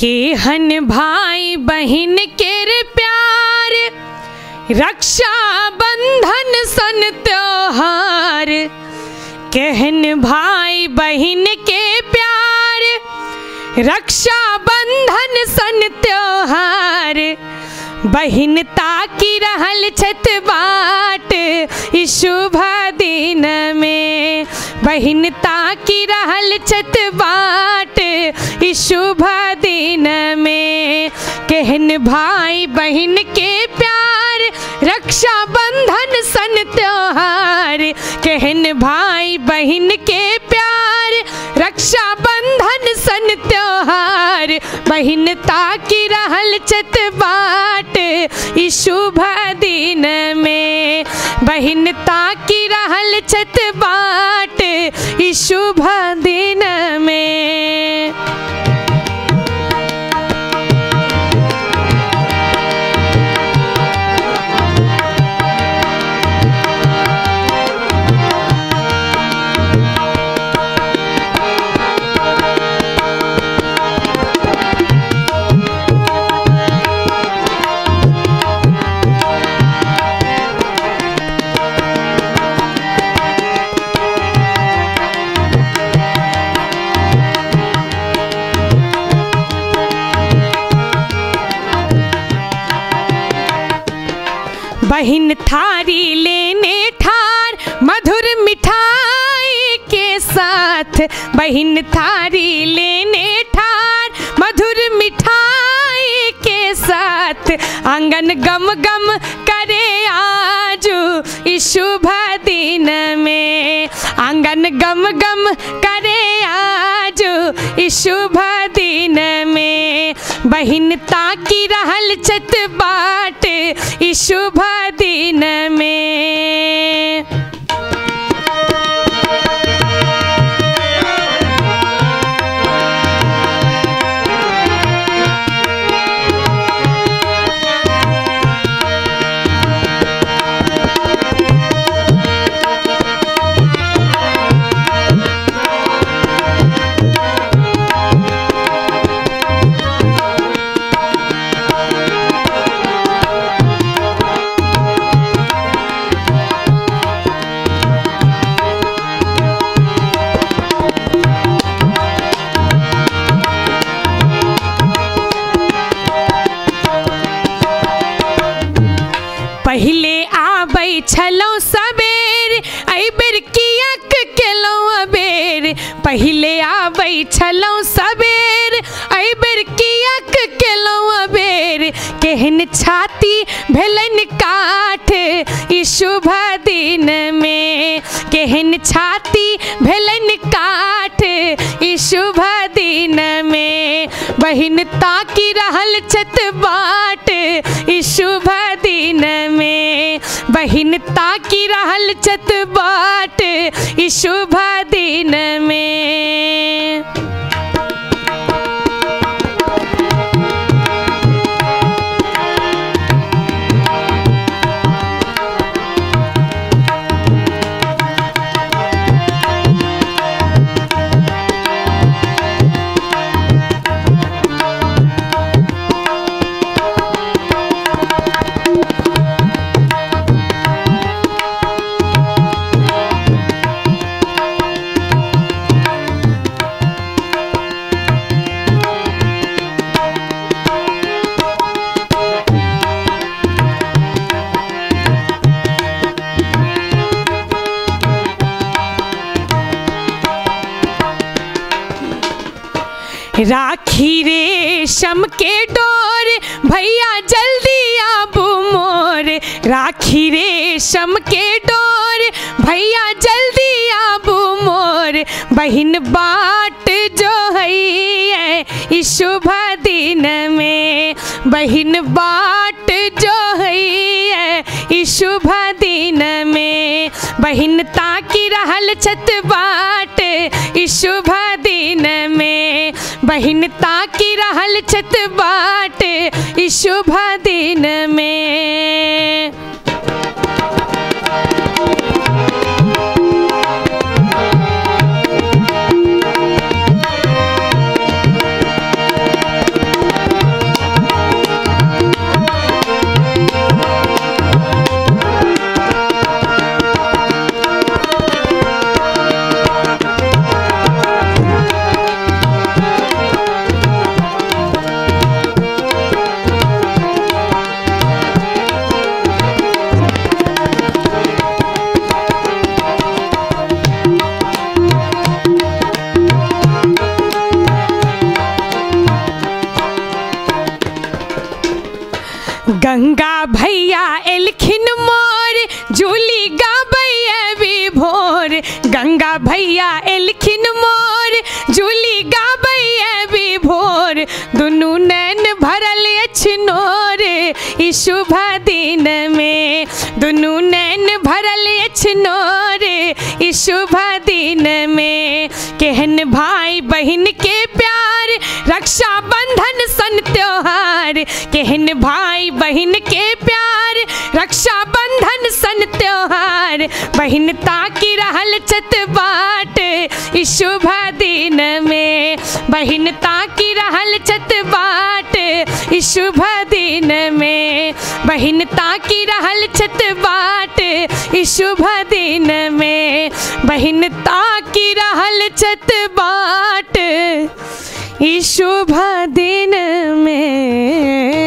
केहन भाई बहिन केर प्यार, रक्षा बंधन सन त्योहार। केहन भाई बहिन के प्यार, रक्षा बंधन सन त्योहार। बहिनता की रहल छत बाट इस शुभ दिन में। बहिनता की रहल छत बाट इस शुभ दिन में। केहन भाई बहिन के प्यार, रक्षा बंधन सन त्योहार। केहन भाई बहिन के प्यार, रक्षा बंधन सन त्योहार। बहिनता की रहल छत बाट इस शुभ दिन में। बहिनता की रहल छत बाट इस शुभ दिन में। बहिन थारी लेने ठार मधुर मिठाई के साथ। बहिन थारी लेने ठार मधुर मिठाई के साथ। आंगन गम गम करे आजू इस शुभ दिन में। आंगन गम गम करे आजू इस शुभ दिन में। बहिनता की रहल छत बाट इस शुभ दिन में। पहले आबै छलौ सबेर, अइबेर कियाक केलौ अबेर। पहले आबै छलौ सबेर, अइबेर कियाक केलौ अबेर। केहन छाती भेलन काठ इस शुभ दिन में। केहन छाती भेलन काठ इस शुभ दिन में। बहिनता की रहल छत बाट इस शुभ दिन में। बहिनता की रहल छत बाट इस शुभ दिन में। राखी रेशम के डोर भैया जल्दी आबू मोर। राखी रेशम के डोर भैया जल्दी आबू मोर। बहिन बाट जो है इस शुभ दिन में। बहिन बाट जो है इस शुभ दिन में। बहिनता की रहल छत बाट इस शुभ दिन में। बहिनता की रहल छत बाट इस शुभ दिन में। गंगा भैया एलखिन मोर जूली गाबैया विभोर। गंगा भैया एलखिन मोर जूली गाबैया विभोर। दुनू नैन भरल अछि नोर ई शुभ दिन में। दुनू नैन भरल अछि नोर ई शुभ दिन में। केहन भाई बहन के प्यार रक्षा बंधन सन त्योहार। केहन भाई बहन के प्यार रक्षा बंधन सन त्योहार। बहन ताकि रहल छत बाट ई शुभ दिन में। बहन ताकि रहल छत बाट ई शुभ दिन में। बहन ताकि रहल छत बाट ई शुभ दिन में। बहन ताकि रहल छत बाट ई शुभ दिन में।